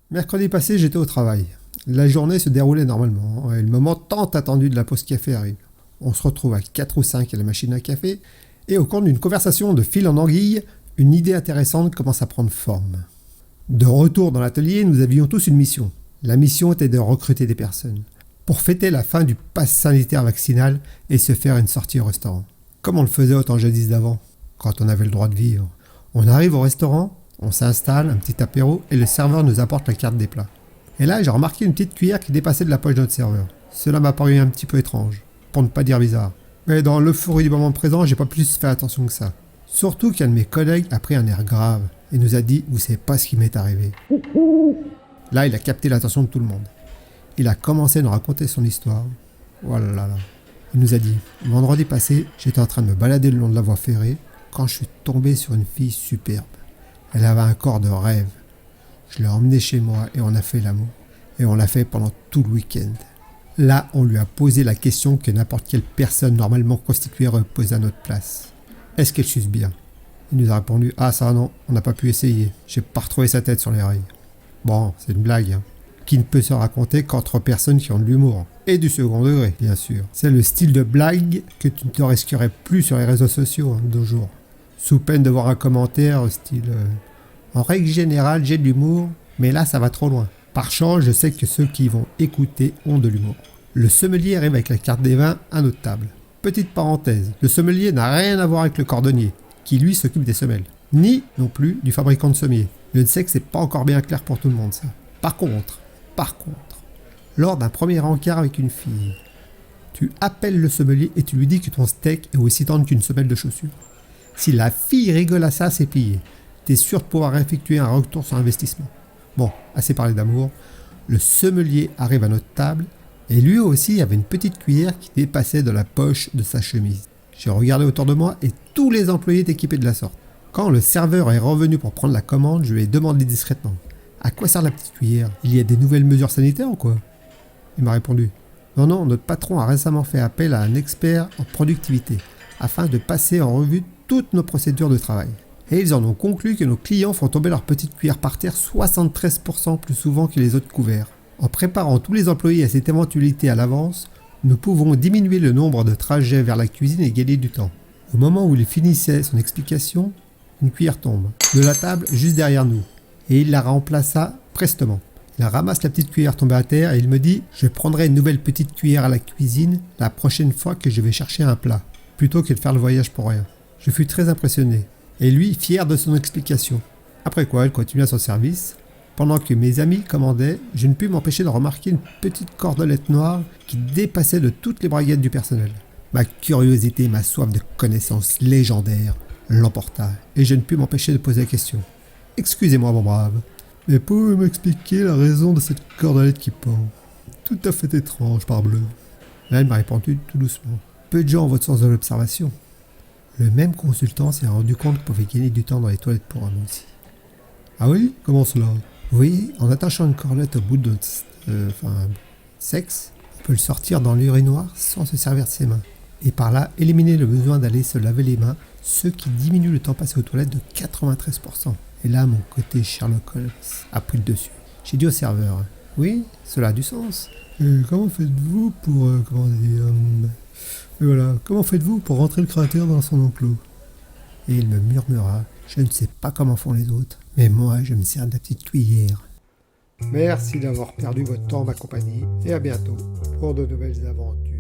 Mercredi passé, j'étais au travail. La journée se déroulait normalement et le moment tant attendu de la pause café arrive. On se retrouve à 4 ou 5 à la machine à café et au cours d'une conversation de fil en anguille, une idée intéressante commence à prendre forme. De retour dans l'atelier, nous avions tous une mission. La mission était de recruter des personnes pour fêter la fin du pass sanitaire vaccinal et se faire une sortie au restaurant. Comme on le faisait au temps jadis d'avant, quand on avait le droit de vivre. On arrive au restaurant, on s'installe, un petit apéro et le serveur nous apporte la carte des plats. Et là, j'ai remarqué une petite cuillère qui dépassait de la poche de notre serveur. Cela m'a paru un petit peu étrange, pour ne pas dire bizarre. Mais dans l'euphorie du moment présent, j'ai pas plus fait attention que ça. Surtout qu'un de mes collègues a pris un air grave et nous a dit « Vous savez pas ce qui m'est arrivé ». Là, il a capté l'attention de tout le monde. Il a commencé à nous raconter son histoire. Oh là là là. Il nous a dit « Vendredi passé, j'étais en train de me balader le long de la voie ferrée quand je suis tombé sur une fille superbe. Elle avait un corps de rêve. Je l'ai emmenée chez moi et on a fait l'amour. Et on l'a fait pendant tout le week-end. Là, on lui a posé la question que n'importe quelle personne normalement constituée aurait posée à notre place. Est-ce qu'elle suce bien ? Il nous a répondu « Ah ça non, on n'a pas pu essayer. J'ai pas retrouvé sa tête sur les rails. » Bon, c'est une blague, hein, qui ne peut se raconter qu'entre personnes qui ont de l'humour. Et du second degré, bien sûr. C'est le style de blague que tu ne te risquerais plus sur les réseaux sociaux de nos jours. Sous peine de voir un commentaire style en règle générale, j'ai de l'humour, mais là, ça va trop loin. Par chance, je sais que ceux qui vont écouter ont de l'humour. Le sommelier arrive avec la carte des vins à notre table. Petite parenthèse, le sommelier n'a rien à voir avec le cordonnier, qui lui s'occupe des semelles. Ni non plus du fabricant de sommiers. Je sais que c'est pas encore bien clair pour tout le monde, ça. Par contre, lors d'un premier encart avec une fille, tu appelles le sommelier et tu lui dis que ton steak est aussi tendre qu'une semelle de chaussure. Si la fille rigole à ça, c'est plié. T'es sûr de pouvoir effectuer un retour sur investissement. Bon, assez parlé d'amour. Le sommelier arrive à notre table et lui aussi avait une petite cuillère qui dépassait de la poche de sa chemise. J'ai regardé autour de moi et tous les employés étaient équipés de la sorte. Quand le serveur est revenu pour prendre la commande, je lui ai demandé discrètement « À quoi sert la petite cuillère ? Il y a des nouvelles mesures sanitaires ou quoi ?» Il m'a répondu « Non, notre patron a récemment fait appel à un expert en productivité afin de passer en revue toutes nos procédures de travail. Et ils en ont conclu que nos clients font tomber leur petite cuillère par terre 73% plus souvent que les autres couverts. En préparant tous les employés à cette éventualité à l'avance, nous pouvons diminuer le nombre de trajets vers la cuisine et gagner du temps. » Au moment où il finissait son explication, une cuillère tombe de la table juste derrière nous et il la remplaça prestement. Il ramasse la petite cuillère tombée à terre et il me dit « Je prendrai une nouvelle petite cuillère à la cuisine la prochaine fois que je vais chercher un plat, plutôt que de faire le voyage pour rien. » Je fus très impressionné. Et lui, fier de son explication. Après quoi, il continua son service. Pendant que mes amis commandaient, je ne pus m'empêcher de remarquer une petite cordelette noire qui dépassait de toutes les braguettes du personnel. Ma curiosité et ma soif de connaissances légendaires l'emporta, et je ne pus m'empêcher de poser la question. « Excusez-moi, mon brave, mais pouvez-vous m'expliquer la raison de cette cordelette qui pend ? Tout à fait étrange, parbleu. » Là, il m'a répondu tout doucement. « Peu de gens ont votre sens de l'observation. » Le même consultant s'est rendu compte qu'il pouvait gagner du temps dans les toilettes pour un aussi. « Ah oui ? Comment cela ? » Vous voyez, en attachant une cordelette au bout de sexe, on peut le sortir dans l'urinoir sans se servir de ses mains. Et par là, éliminer le besoin d'aller se laver les mains, ce qui diminue le temps passé aux toilettes de 93%. Et là, mon côté Sherlock Holmes a pris le dessus. J'ai dit au serveur, « Oui, cela a du sens. Comment faites-vous pour... comment faites-vous pour rentrer le cratère dans son enclos ?» Et il me murmura, « Je ne sais pas comment font les autres, mais moi, je me sers de la petite cuillère. » Merci d'avoir perdu votre temps, ma compagnie, et à bientôt pour de nouvelles aventures.